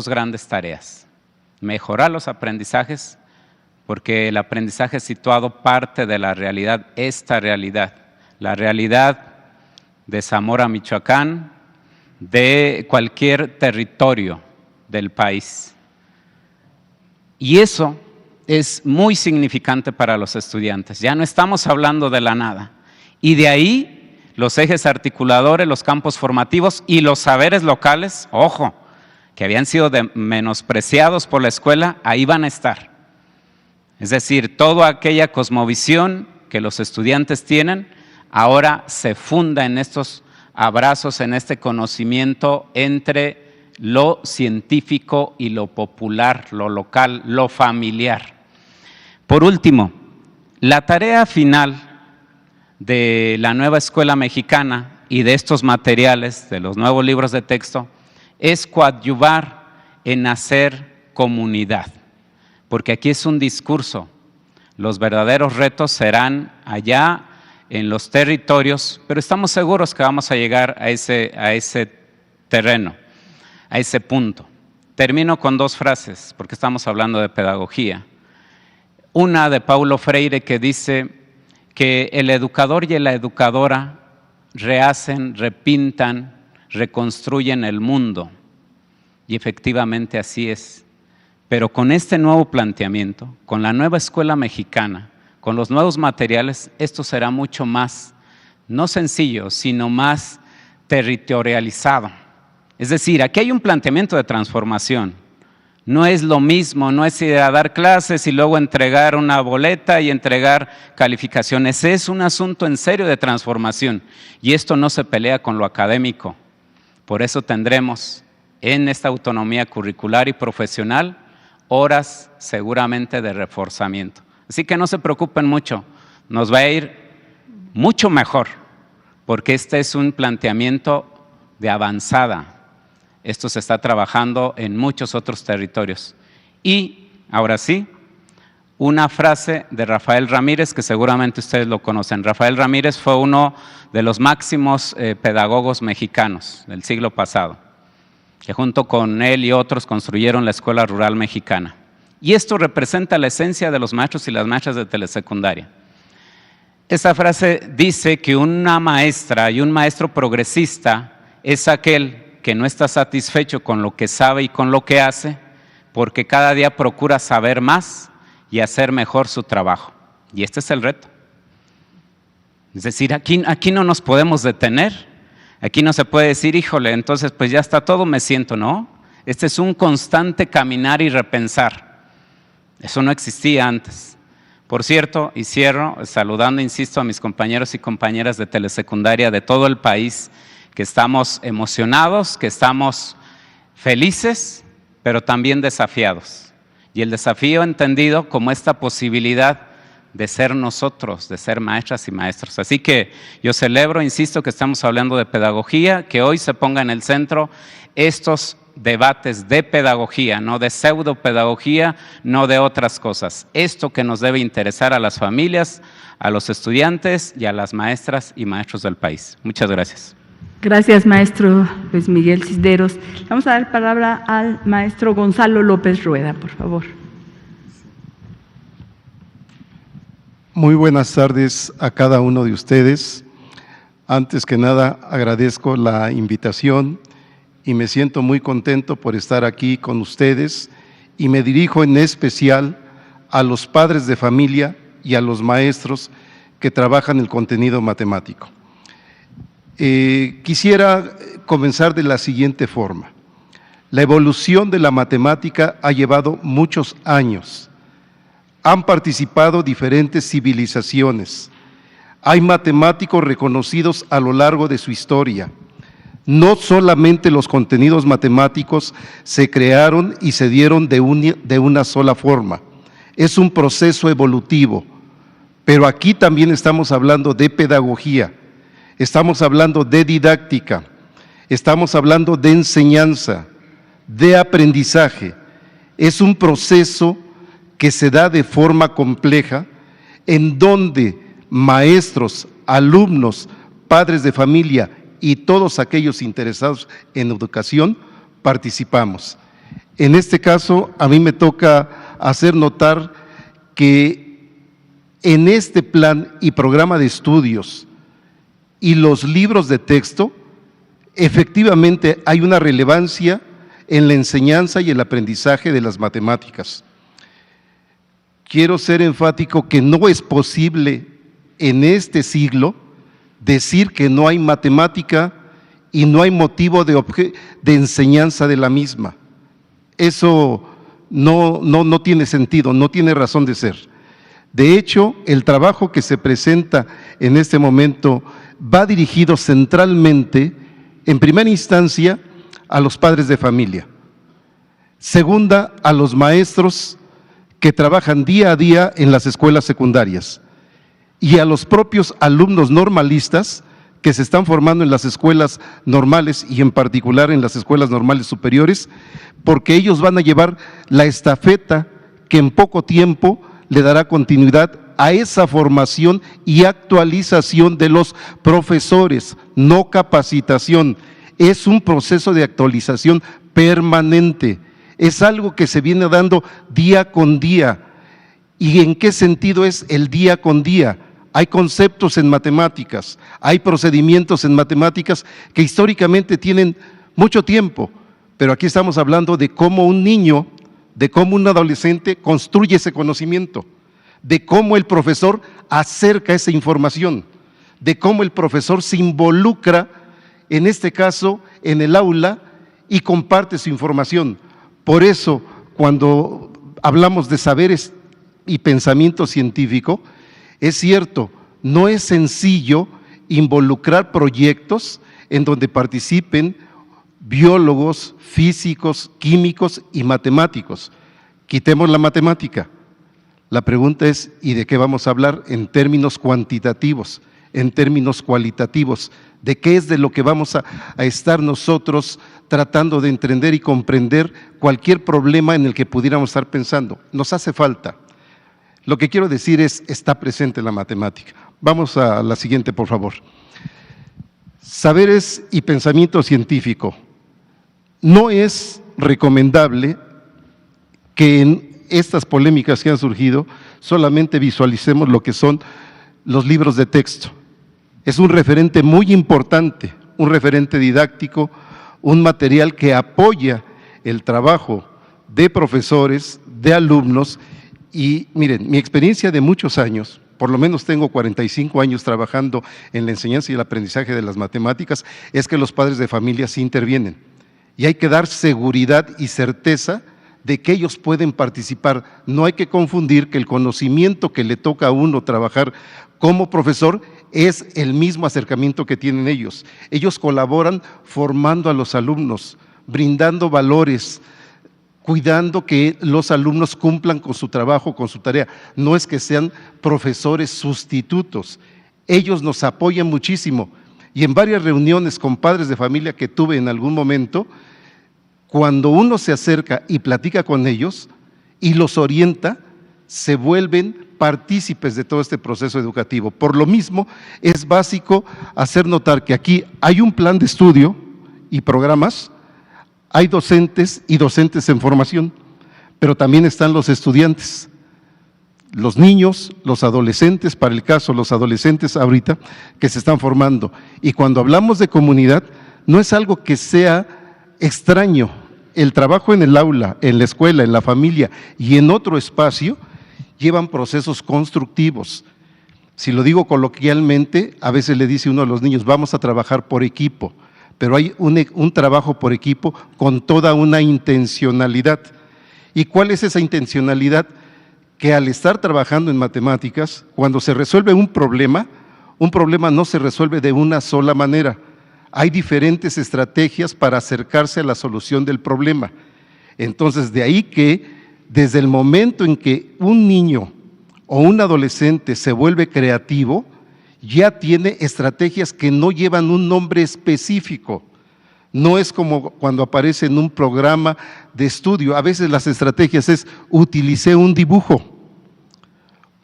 grandes tareas. Mejorar los aprendizajes, porque el aprendizaje situado parte de la realidad, la realidad de Zamora, Michoacán, de cualquier territorio del país. Y eso es muy significante para los estudiantes. Ya no estamos hablando de la nada. Y de ahí los ejes articuladores, los campos formativos y los saberes locales, ojo, que habían sido menospreciados por la escuela, ahí van a estar. Es decir, toda aquella cosmovisión que los estudiantes tienen, ahora se funda en estos abrazos, en este conocimiento entre lo científico y lo popular, lo local, lo familiar. Por último, la tarea final de la nueva escuela mexicana y de estos materiales, de los nuevos libros de texto, es coadyuvar en hacer comunidad, porque aquí es un discurso. Los verdaderos retos serán allá en los territorios, pero estamos seguros que vamos a llegar a ese terreno, a ese punto. Termino con dos frases, porque estamos hablando de pedagogía. Una de Paulo Freire que dice que el educador y la educadora rehacen, repintan, reconstruyen el mundo. Y efectivamente así es. Pero con este nuevo planteamiento, con la nueva escuela mexicana, con los nuevos materiales, esto será mucho más, no sencillo, sino más territorializado. Es decir, aquí hay un planteamiento de transformación. No es lo mismo, no es ir a dar clases y luego entregar una boleta y entregar calificaciones. Es un asunto en serio de transformación y esto no se pelea con lo académico. Por eso tendremos en esta autonomía curricular y profesional horas seguramente de reforzamiento. Así que no se preocupen mucho, nos va a ir mucho mejor, porque este es un planteamiento de avanzada. Esto se está trabajando en muchos otros territorios. Y ahora sí, una frase de Rafael Ramírez, que seguramente ustedes lo conocen. Rafael Ramírez fue uno de los máximos pedagogos mexicanos del siglo pasado, que junto con él y otros construyeron la Escuela Rural Mexicana. Y esto representa la esencia de los maestros y las maestras de telesecundaria. Esta frase dice que una maestra y un maestro progresista es aquel que no está satisfecho con lo que sabe y con lo que hace, porque cada día procura saber más y hacer mejor su trabajo. Y este es el reto. Es decir, aquí no nos podemos detener. Aquí no se puede decir, híjole, entonces pues ya está todo, me siento, ¿no? Este es un constante caminar y repensar. Eso no existía antes. Por cierto, y cierro saludando, insisto, a mis compañeros y compañeras de telesecundaria de todo el país, que estamos emocionados, que estamos felices, pero también desafiados. Y el desafío entendido como esta posibilidad de ser nosotros, de ser maestras y maestros. Así que yo celebro, insisto, que estamos hablando de pedagogía, que hoy se ponga en el centro estos debates de pedagogía, no de pseudopedagogía, no de otras cosas. Esto que nos debe interesar a las familias, a los estudiantes y a las maestras y maestros del país. Muchas gracias. Gracias, maestro Luis Miguel Cisneros. Vamos a dar palabra al maestro Gonzalo López Rueda, por favor. Muy buenas tardes a cada uno de ustedes. Antes que nada, agradezco la invitación y me siento muy contento por estar aquí con ustedes y me dirijo en especial a los padres de familia y a los maestros que trabajan el contenido matemático. Quisiera comenzar de la siguiente forma. La evolución de la matemática ha llevado muchos años. Han participado diferentes civilizaciones. Hay matemáticos reconocidos a lo largo de su historia. No solamente los contenidos matemáticos se crearon y se dieron de una sola forma. Es un proceso evolutivo. Pero aquí también estamos hablando de pedagogía. Estamos hablando de didáctica, estamos hablando de enseñanza, de aprendizaje. Es un proceso que se da de forma compleja, en donde maestros, alumnos, padres de familia y todos aquellos interesados en educación participamos. En este caso, a mí me toca hacer notar que en este plan y programa de estudios y los libros de texto, efectivamente hay una relevancia en la enseñanza y el aprendizaje de las matemáticas. quiero ser enfático que no es posible en este siglo decir que no hay matemática y no hay motivo de enseñanza de la misma. Eso no tiene sentido, no tiene razón de ser. De hecho, el trabajo que se presenta en este momento va dirigido centralmente, en primera instancia, a los padres de familia. Segunda, a los maestros que trabajan día a día en las escuelas secundarias y a los propios alumnos normalistas que se están formando en las escuelas normales y en particular en las escuelas normales superiores, porque ellos van a llevar la estafeta que en poco tiempo le dará continuidad a esa formación y actualización de los profesores, no capacitación. Es un proceso de actualización permanente, es algo que se viene dando día con día. ¿Y en qué sentido es el día con día? Hay conceptos en matemáticas, hay procedimientos en matemáticas que históricamente tienen mucho tiempo, pero aquí estamos hablando de cómo un niño, de cómo un adolescente construye ese conocimiento, de cómo el profesor acerca esa información, de cómo el profesor se involucra, en este caso, en el aula y comparte su información. Por eso, cuando hablamos de saberes y pensamiento científico, es cierto, no es sencillo involucrar proyectos en donde participen biólogos, físicos, químicos y matemáticos. Quitemos la matemática. La pregunta es, ¿y de qué vamos a hablar en términos cuantitativos, en términos cualitativos? ¿De qué es de lo que vamos a estar nosotros tratando de entender y comprender cualquier problema en el que pudiéramos estar pensando? Nos hace falta. Lo que quiero decir es, está presente la matemática. Vamos a la siguiente, por favor. Saberes y pensamiento científico. No es recomendable que en estas polémicas que han surgido solamente visualicemos lo que son los libros de texto. Es un referente muy importante, un referente didáctico, un material que apoya el trabajo de profesores, de alumnos. Y miren, mi experiencia de muchos años, por lo menos tengo 45 años trabajando en la enseñanza y el aprendizaje de las matemáticas, es que los padres de familia sí intervienen. Y hay que dar seguridad y certeza de que ellos pueden participar. No hay que confundir que el conocimiento que le toca a uno trabajar como profesor es el mismo acercamiento que tienen ellos. Ellos colaboran formando a los alumnos, brindando valores, cuidando que los alumnos cumplan con su trabajo, con su tarea. No es que sean profesores sustitutos. Ellos nos apoyan muchísimo. Y en varias reuniones con padres de familia que tuve en algún momento, cuando uno se acerca y platica con ellos y los orienta, se vuelven partícipes de todo este proceso educativo. Por lo mismo, es básico hacer notar que aquí hay un plan de estudio y programas. Hay docentes y docentes en formación, pero también están los estudiantes, los niños, los adolescentes, para el caso los adolescentes ahorita que se están formando. Y cuando hablamos de comunidad, no es algo que sea extraño. El trabajo en el aula, en la escuela, en la familia y en otro espacio llevan procesos constructivos. Si lo digo coloquialmente, a veces le dice uno a los niños, vamos a trabajar por equipo. Pero hay un trabajo por equipo con toda una intencionalidad. ¿Y cuál es esa intencionalidad? Que al estar trabajando en matemáticas, cuando se resuelve un problema no se resuelve de una sola manera. Hay diferentes estrategias para acercarse a la solución del problema. Entonces, de ahí que desde el momento en que un niño o un adolescente se vuelve creativo, ya tiene estrategias que no llevan un nombre específico. No es como cuando aparece en un programa de estudio. A veces las estrategias es, utilicé un dibujo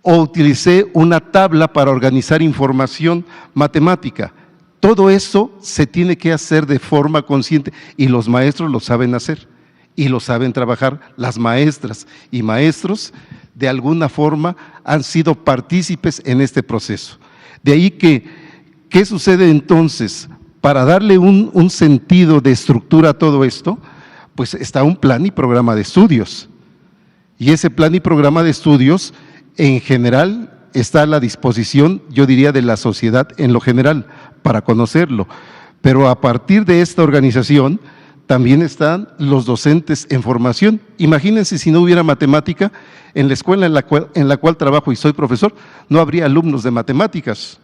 o utilicé una tabla para organizar información matemática. Todo eso se tiene que hacer de forma consciente y los maestros lo saben hacer y lo saben trabajar. Las maestras y maestros de alguna forma han sido partícipes en este proceso. De ahí que, ¿qué sucede entonces? Para darle un sentido de estructura a todo esto, pues está un plan y programa de estudios. Y ese plan y programa de estudios, en general, está a la disposición, yo diría, de la sociedad en lo general, para conocerlo. Pero a partir de esta organización, también están los docentes en formación. Imagínense si no hubiera matemática, en la escuela en la cual trabajo y soy profesor, no habría alumnos de matemáticas,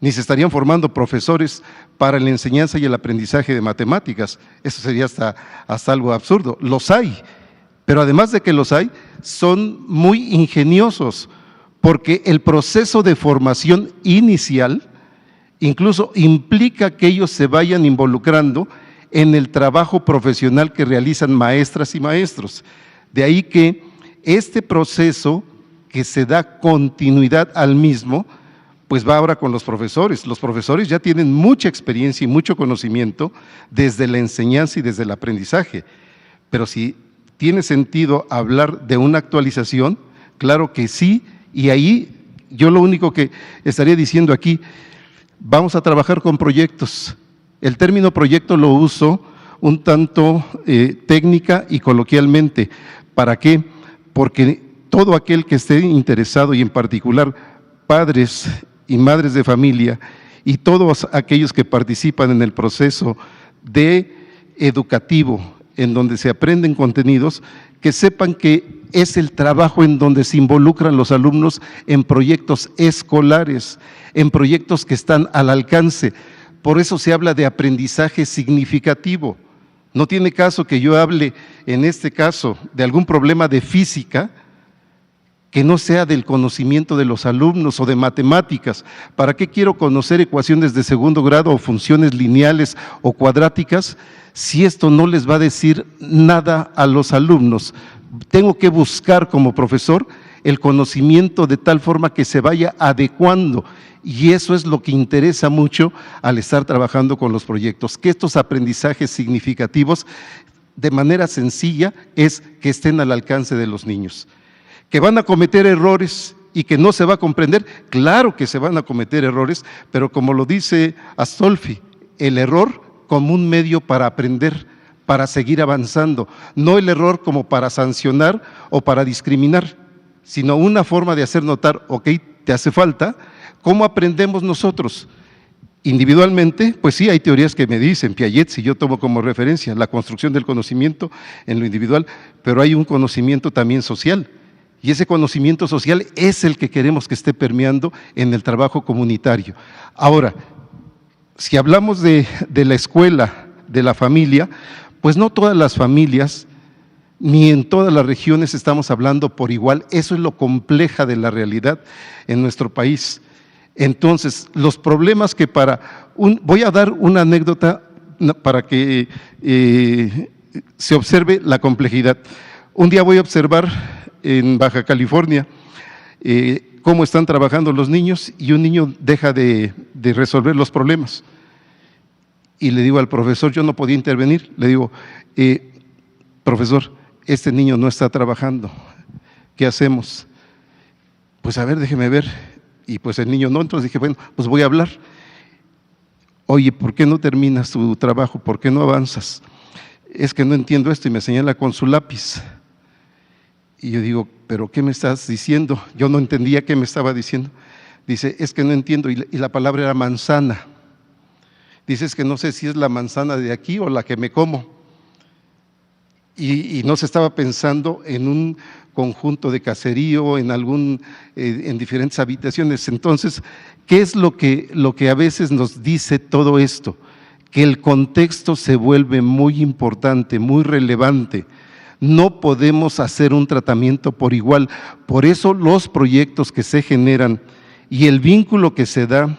ni se estarían formando profesores para la enseñanza y el aprendizaje de matemáticas. Eso sería hasta algo absurdo. Los hay, pero además de que los hay, son muy ingeniosos, porque el proceso de formación inicial incluso implica que ellos se vayan involucrando en el trabajo profesional que realizan maestras y maestros. De ahí que este proceso, que se da continuidad al mismo, pues va ahora con los profesores. Los profesores ya tienen mucha experiencia y mucho conocimiento desde la enseñanza y desde el aprendizaje. Pero si tiene sentido hablar de una actualización, claro que sí, y ahí yo lo único que estaría diciendo aquí, vamos a trabajar con proyectos. El término proyecto lo uso un tanto técnica y coloquialmente. ¿Para qué? Porque todo aquel que esté interesado, y en particular padres y madres de familia, y todos aquellos que participan en el proceso de educativo, en donde se aprenden contenidos, que sepan que es el trabajo en donde se involucran los alumnos en proyectos escolares, en proyectos que están al alcance. Por eso se habla de aprendizaje significativo. No tiene caso que yo hable, en este caso, de algún problema de física, que no sea del conocimiento de los alumnos o de matemáticas. ¿Para qué quiero conocer ecuaciones de segundo grado o funciones lineales o cuadráticas si esto no les va a decir nada a los alumnos? Tengo que buscar como profesor el conocimiento de tal forma que se vaya adecuando, y eso es lo que interesa mucho al estar trabajando con los proyectos, que estos aprendizajes significativos, de manera sencilla, es que estén al alcance de los niños. ¿Que van a cometer errores y que no se va a comprender? Claro que se van a cometer errores, pero como lo dice Astolfi, el error como un medio para aprender, para seguir avanzando, no el error como para sancionar o para discriminar, sino una forma de hacer notar, ok, te hace falta. ¿Cómo aprendemos nosotros? Individualmente, pues sí, hay teorías que me dicen, Piaget, si yo tomo como referencia la construcción del conocimiento en lo individual, pero hay un conocimiento también social. Y ese conocimiento social es el que queremos que esté permeando en el trabajo comunitario. Ahora, si hablamos de la escuela, de la familia, pues no todas las familias, ni en todas las regiones estamos hablando por igual. Eso es lo compleja de la realidad en nuestro país. Entonces, los problemas que voy a dar una anécdota para que se observe la complejidad. Un día voy a observar en Baja California cómo están trabajando los niños, y un niño deja de resolver los problemas. Y le digo al profesor, yo no podía intervenir, le digo, profesor, este niño no está trabajando, ¿qué hacemos? Pues a ver, déjeme ver. Y pues el niño no, entonces dije, bueno, pues voy a hablar. Oye, ¿por qué no terminas tu trabajo? ¿Por qué no avanzas? Es que no entiendo esto, y me señala con su lápiz. Y yo digo, ¿pero qué me estás diciendo? Yo no entendía qué me estaba diciendo. Dice, es que no entiendo, y la palabra era manzana. Dice, es que no sé si es la manzana de aquí o la que me como. Y no se estaba pensando en un conjunto de caserío, en diferentes habitaciones. Entonces, ¿qué es lo que a veces nos dice todo esto? Que el contexto se vuelve muy importante, muy relevante. No podemos hacer un tratamiento por igual. Por eso los proyectos que se generan y el vínculo que se da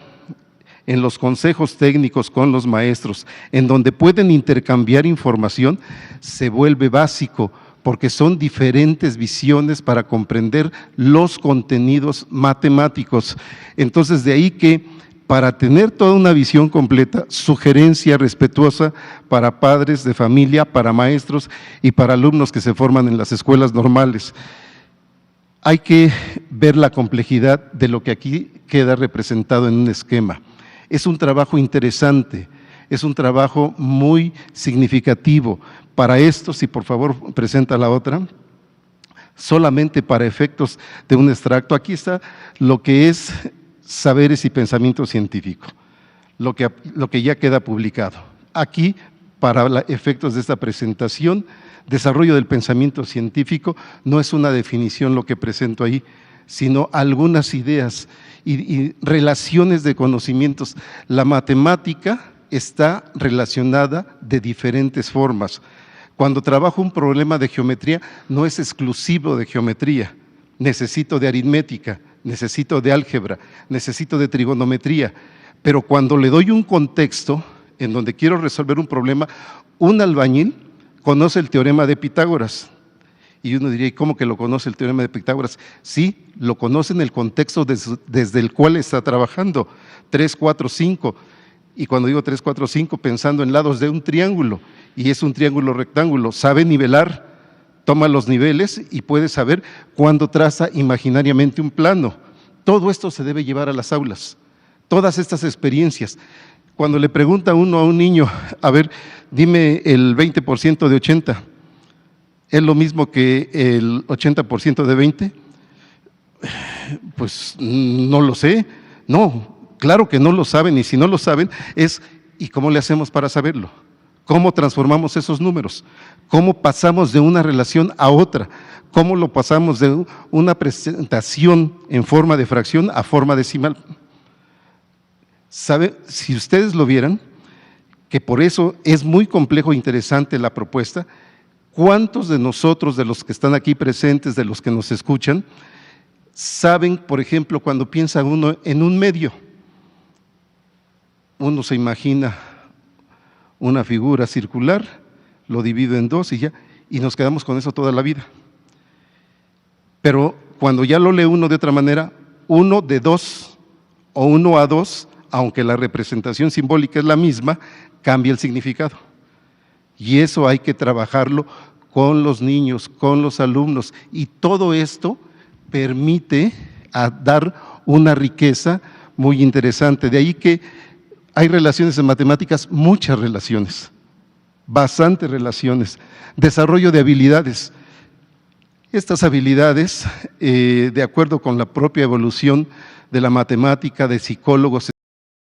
en los consejos técnicos con los maestros, en donde pueden intercambiar información, se vuelve básico, porque son diferentes visiones para comprender los contenidos matemáticos. Entonces, de ahí que para tener toda una visión completa, sugerencia respetuosa para padres de familia, para maestros y para alumnos que se forman en las escuelas normales. Hay que ver la complejidad de lo que aquí queda representado en un esquema. Es un trabajo interesante, es un trabajo muy significativo. Para esto, si por favor presenta la otra, solamente para efectos de un extracto. Aquí está lo que es saberes y pensamiento científico, lo que ya queda publicado. Aquí, para efectos de esta presentación, desarrollo del pensamiento científico no es una definición lo que presento ahí, sino algunas ideas y relaciones de conocimientos. La matemática está relacionada de diferentes formas. Cuando trabajo un problema de geometría, no es exclusivo de geometría. Necesito de aritmética, necesito de álgebra, necesito de trigonometría. Pero cuando le doy un contexto en donde quiero resolver un problema, un albañil conoce el teorema de Pitágoras. Y uno diría, ¿y cómo que lo conoce el teorema de Pitágoras? Sí, lo conoce en el contexto desde el cual está trabajando, 3, 4, 5. Y cuando digo 3, 4, 5, pensando en lados de un triángulo, y es un triángulo rectángulo, sabe nivelar, toma los niveles y puede saber cuándo traza imaginariamente un plano. Todo esto se debe llevar a las aulas, todas estas experiencias. Cuando le pregunta uno a un niño, a ver, dime el 20% de 80, ¿es lo mismo que el 80% de 20? Pues no lo sé. No, claro que no lo saben, y si no lo saben es, ¿y cómo le hacemos para saberlo? ¿Cómo transformamos esos números? ¿Cómo pasamos de una relación a otra? ¿Cómo lo pasamos de una presentación en forma de fracción a forma decimal? ¿Sabe? Si ustedes lo vieran, que por eso es muy complejo e interesante la propuesta, ¿cuántos de nosotros, de los que están aquí presentes, de los que nos escuchan, saben, por ejemplo, cuando piensa uno en un medio? Uno se imagina una figura circular, lo divido en dos y ya, y nos quedamos con eso toda la vida. Pero cuando ya lo lee uno de otra manera, 1 de 2 o 1 a 2, aunque la representación simbólica es la misma, cambia el significado. Y eso hay que trabajarlo con los niños, con los alumnos, y todo esto permite dar una riqueza muy interesante. De ahí que hay relaciones en matemáticas, muchas relaciones, bastantes relaciones. Desarrollo de habilidades. Estas habilidades, de acuerdo con la propia evolución de la matemática, de psicólogos,